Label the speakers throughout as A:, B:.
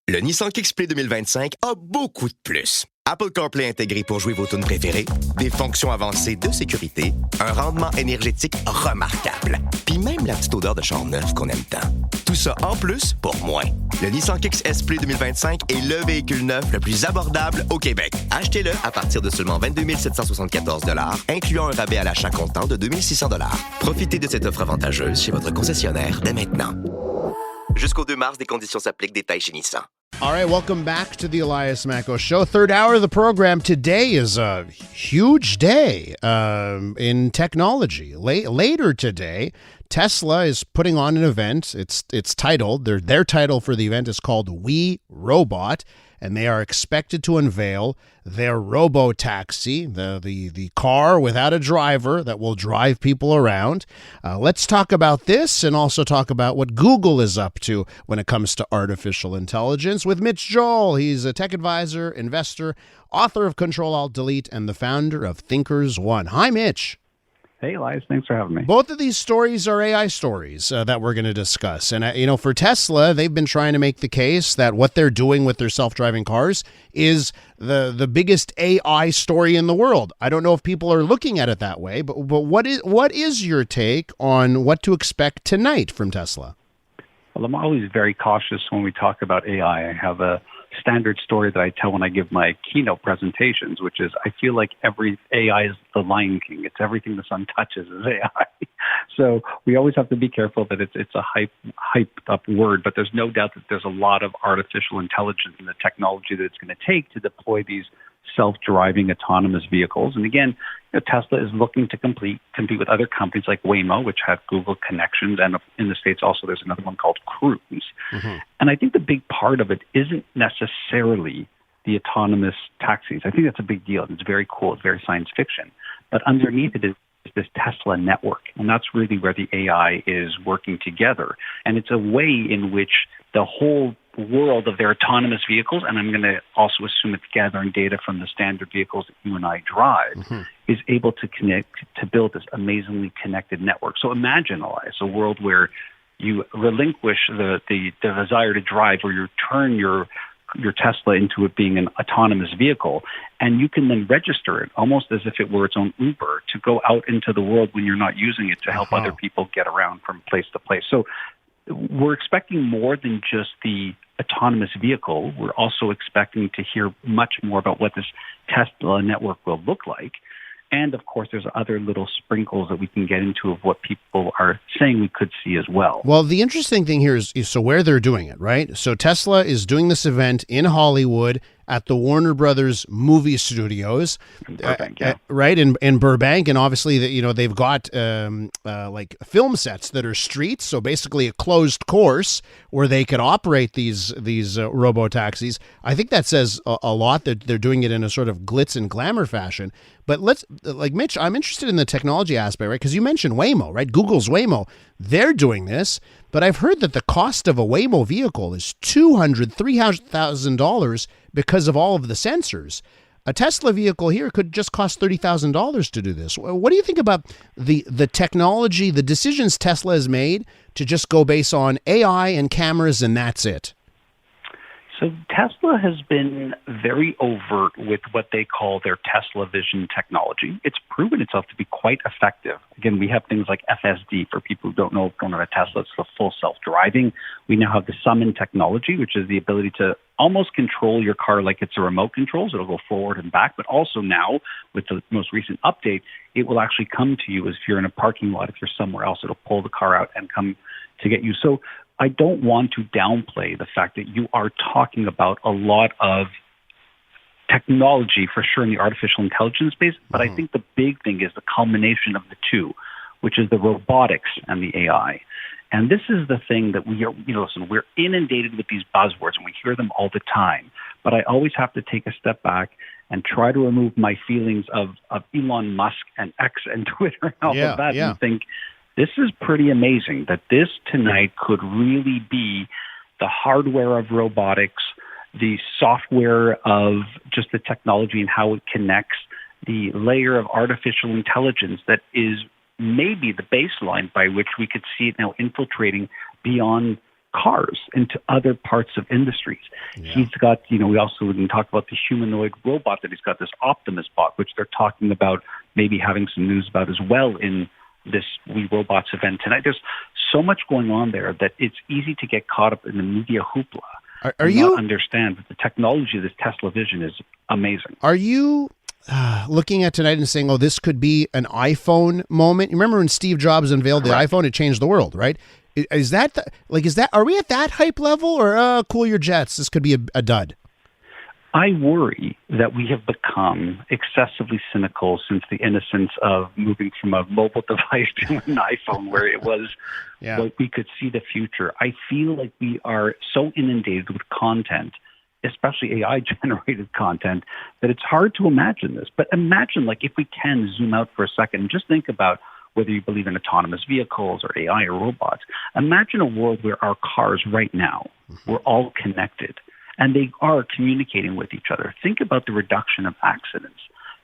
A: Le Nissan Kick-Split 2025 a beaucoup de plus. Apple CarPlay intégré pour jouer vos tunes préférées, des fonctions avancées de sécurité, un rendement énergétique remarquable, puis même la petite odeur de char neuf qu'on aime tant. Tout ça en plus pour moins. Le Nissan Kick-Split 2025 est le véhicule neuf le plus abordable au Québec. Achetez-le à partir de seulement 22 774 $, incluant un rabais à l'achat comptant de 2 600 $. Profitez de cette offre avantageuse chez votre concessionnaire dès maintenant. Jusqu'au 2 mars, des conditions s'appliquent. Détails chez Nissan.
B: All right, welcome back to the Elias Macko Show. Third hour of the program. Today is a huge day in technology. Later today, Tesla is putting on an event. It's titled, their title for the event is called We Robot, and they are expected to unveil their robotaxi, the car without a driver that will drive people around. Let's talk about this and also talk about what Google is up to when it comes to artificial intelligence with Mitch Joel. He's a tech advisor, investor, author of CTRL ALT Delete, and the founder of ThinkersOne. Hi, Mitch.
C: Hey, Elias. Thanks for having me.
B: Both of these stories are AI stories that we're going to discuss. And, for Tesla, they've been trying to make the case that what they're doing with their self-driving cars is the biggest AI story in the world. I don't know if people are looking at it that way, but what is your take on what to expect tonight from Tesla?
C: Well, I'm always very cautious when we talk about AI. I have a standard story that I tell when I give my keynote presentations, which is I feel like every AI is the Lion King. It's everything the sun touches is AI. So we always have to be careful that it's a hyped up word, but there's no doubt that there's a lot of artificial intelligence in the technology that it's going to take to deploy these self-driving autonomous vehicles. And again, Tesla is looking to compete with other companies like Waymo, which have Google connections, and in the States also there's another one called Cruise. Mm-hmm. And I think the big part of it isn't necessarily the autonomous taxis. I think that's a big deal. It's very cool. It's very science fiction. But underneath it is this Tesla network, and that's really where the AI is working together. And it's a way in which the whole world of their autonomous vehicles, and I'm going to also assume it's gathering data from the standard vehicles that you and I drive, mm-hmm. is able to connect to build this amazingly connected network. So imagine, Elias, a world where you relinquish the desire to drive, or you turn your Tesla into it being an autonomous vehicle, and you can then register it almost as if it were its own Uber to go out into the world when you're not using it to help other people get around from place to place. So we're expecting more than just the autonomous vehicle. We're also expecting to hear much more about what this Tesla network will look like. And, of course, there's other little sprinkles that we can get into of what people are saying we could see as well.
B: Well, the interesting thing here is so where they're doing it, right? So Tesla is doing this event in Hollywood at the Warner Brothers movie studios,
C: Burbank,
B: right in Burbank, and obviously they've got like film sets that are streets, so basically a closed course where they could operate these robo taxis. I think that says a lot that they're doing it in a sort of glitz and glamour fashion. But Mitch, I'm interested in the technology aspect, right? Because you mentioned Waymo, right? Google's Waymo, they're doing this, but I've heard that the cost of a Waymo vehicle is $200,000, $300,000 because of all of the sensors. A Tesla vehicle here could just cost $30,000 to do this. What do you think about the technology, the decisions Tesla has made to just go based on AI and cameras and that's it?
C: So Tesla has been very overt with what they call their Tesla Vision technology. It's proven itself to be quite effective. Again, we have things like FSD for people who don't have a Tesla. It's the full self-driving. We now have the Summon technology, which is the ability to almost control your car like it's a remote control. So it'll go forward and back. But also now, with the most recent update, it will actually come to you as if you're in a parking lot. If you're somewhere else, it'll pull the car out and come to get you. So I don't want to downplay the fact that you are talking about a lot of technology for sure in the artificial intelligence space, but I think the big thing is the culmination of the two, which is the robotics and the AI. And this is the thing that we are, listen, we're inundated with these buzzwords and we hear them all the time, but I always have to take a step back and try to remove my feelings of Elon Musk and X and Twitter and all of that and think, this is pretty amazing that this tonight could really be the hardware of robotics, the software of just the technology and how it connects, the layer of artificial intelligence that is maybe the baseline by which we could see it now infiltrating beyond cars, into other parts of industries. Yeah. He's got, we also didn't talk about the humanoid robot that he's got, this Optimus bot, which they're talking about maybe having some news about as well in this We Robots event tonight. There's so much going on there that it's easy to get caught up in the media hoopla.
B: Are you
C: not understand that the technology of this Tesla Vision is amazing?
B: Are you looking at tonight and saying, "Oh, this could be an iPhone moment"? You remember when Steve Jobs unveiled the iPhone? It changed the world, right? Is that are we at that hype level, or cool your jets? This could be a dud.
C: I worry that we have become excessively cynical since the innocence of moving from a mobile device to an iPhone, where it was like we could see the future. I feel like we are so inundated with content, especially AI-generated content, that it's hard to imagine this. But imagine, like, if we can zoom out for a second and just think about whether you believe in autonomous vehicles or AI or robots. Imagine a world where our cars right now, we're all connected and they are communicating with each other. Think about the reduction of accidents.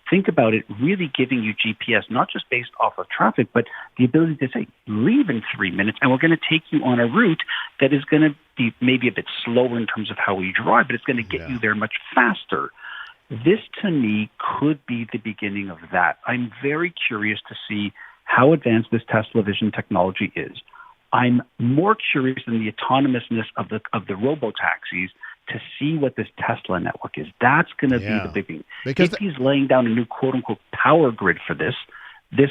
C: Think about it really giving you GPS, not just based off of traffic, but the ability to say, leave in 3 minutes, and we're going to take you on a route that is going to be maybe a bit slower in terms of how we drive, but it's going to get you there much faster. This, to me, could be the beginning of that. I'm very curious to see how advanced this Tesla Vision technology is. I'm more curious than the autonomousness of the robotaxis to see what this Tesla network is. That's going to be the big thing. Because if he's laying down a new quote-unquote power grid for this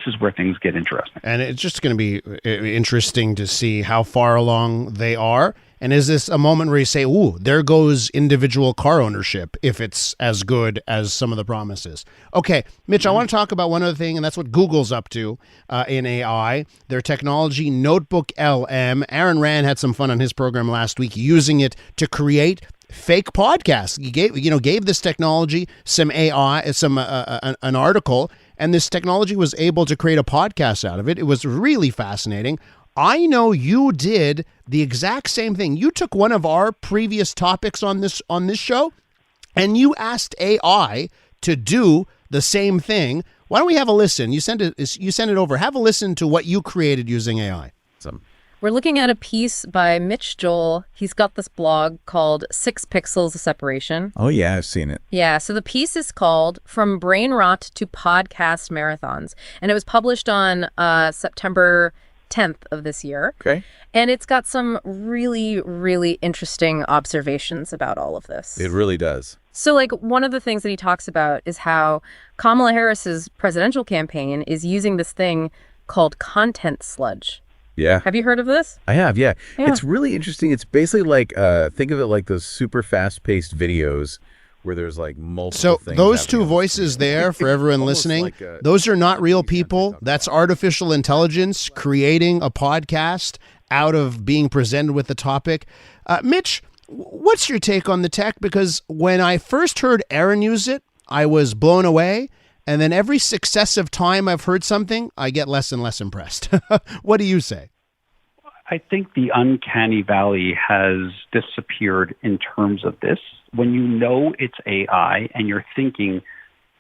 C: is where things get interesting.
B: And it's just going to be interesting to see how far along they are. And is this a moment where you say, ooh, there goes individual car ownership if it's as good as some of the promises? Okay, Mitch, I want to talk about one other thing, and that's what Google's up to in AI. Their technology, Notebook LM. Aaron Rand had some fun on his program last week using it to create fake podcasts. He gave this technology some AI, an article, and this technology was able to create a podcast out of it. It was really fascinating. I know you did the exact same thing. You took one of our previous topics on this show, and you asked AI to do the same thing. Why don't we have a listen? You sent it over. Have a listen to what you created using AI.
D: We're looking at a piece by Mitch Joel. He's got this blog called 6 Pixels of Separation.
E: Oh, yeah, I've seen it.
D: Yeah, so the piece is called From Brain Rot to Podcast Marathons. And it was published on September 10th of this year.
E: Okay.
D: And it's got some really, really interesting observations about all of this.
E: It really does.
D: So, like, one of the things that he talks about is how Kamala Harris's presidential campaign is using this thing called content sludge.
E: Yeah.
D: Have you heard of this?
E: I have, yeah. It's really interesting. It's basically like, think of it like those super fast-paced videos where there's like multiple things.
B: So those two voices there, for everyone listening, like those are not real people. That's artificial intelligence creating a podcast out of being presented with the topic. Mitch, what's your take on the tech? Because when I first heard Aaron use it, I was blown away. And then every successive time I've heard something, I get less and less impressed. What do you say?
C: I think the uncanny valley has disappeared in terms of this. When you know it's AI and you're thinking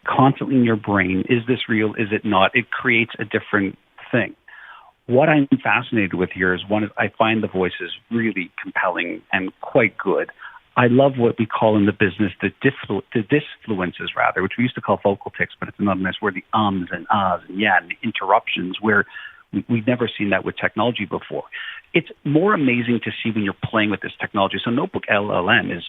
C: constantly in your brain, is this real, is it not? It creates a different thing. What I'm fascinated with here is, one, I find the voices really compelling and quite good. I love what we call in the business the disfluences, rather, which we used to call vocal tics, but it's another nice word, the ums and ahs and yeah, and the interruptions, where we've never seen that with technology before. It's more amazing to see when you're playing with this technology. So Notebook LLM is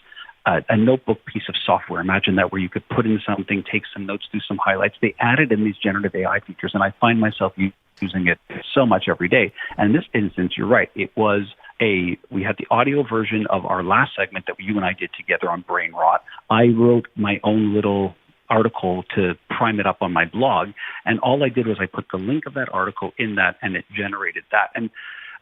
C: a notebook piece of software. Imagine that, where you could put in something, take some notes, do some highlights. They added in these generative AI features, and I find myself using it so much every day. And in this instance, you're right. We had the audio version of our last segment that you and I did together on brain rot. I wrote my own little article to prime it up on my blog, and all I did was I put the link of that article in that, and it generated that. And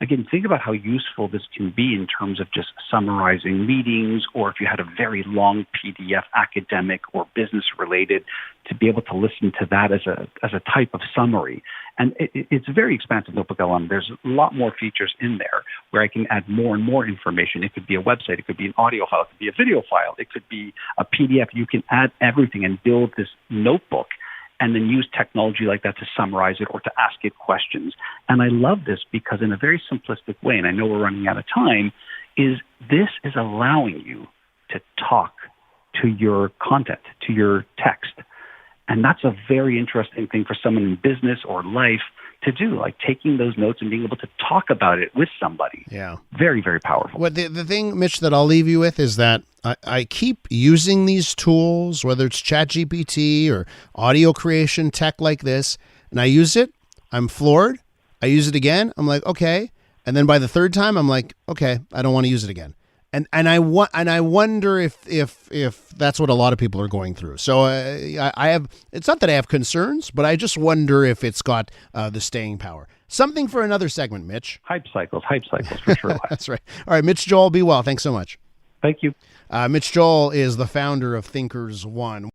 C: again, think about how useful this can be in terms of just summarizing meetings, or if you had a very long PDF, academic or business related, to be able to listen to that as a type of summary. And it's very expansive, Notebook LM. There's a lot more features in there where I can add more and more information. It could be a website. It could be an audio file. It could be a video file. It could be a PDF. You can add everything and build this notebook and then use technology like that to summarize it or to ask it questions. And I love this because in a very simplistic way, and I know we're running out of time, is this is allowing you to talk to your content, to your text. And that's a very interesting thing for someone in business or life to do, like taking those notes and being able to talk about it with somebody.
B: Yeah.
C: Very, very powerful.
B: Well, the thing, Mitch, that I'll leave you with is that I keep using these tools, whether it's ChatGPT or audio creation tech like this, and I use it, I'm floored. I use it again, I'm like, okay. And then by the third time, I'm like, okay, I don't want to use it again. And I wonder if that's what a lot of people are going through. So I have, it's not that I have concerns, but I just wonder if it's got the staying power. Something for another segment, Mitch.
C: Hype cycles for sure.
B: That's right. All right, Mitch Joel, be well. Thanks so much.
C: Thank you.
B: Mitch Joel is the founder of ThinkersOne.